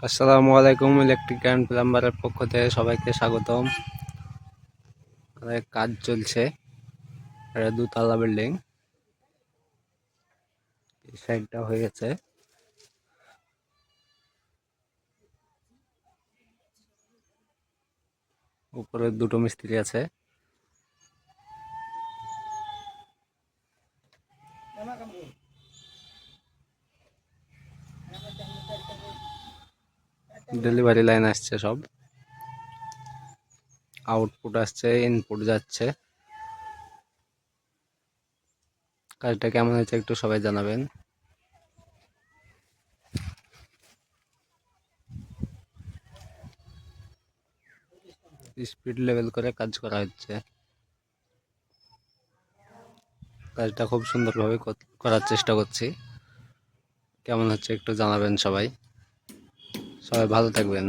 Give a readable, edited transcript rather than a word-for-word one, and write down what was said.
আসসালামু আলাইকুম। Electric and প্লাম্বারের পক্ষ থেকে সবাইকে স্বাগতম। কাজ চলছে, এটা দুতলা বিল্ডিং। এই সাইডটা হয়ে গেছে। উপরে দুটো মিস্ত্রি আছে। ডেলিভারি লাইন আসছে, সব আউটপুট আসছে, ইনপুট যাচ্ছে। কাজটা কেমন হয়েছে একটু সবাই জানাবেন। স্পিড লেভেল করে কাজ করা হচ্ছে। কাজটা খুব সুন্দরভাবে করার চেষ্টা করছি। কেমন হচ্ছে একটু জানাবেন সবাই। সবাই ভালো থাকবেন।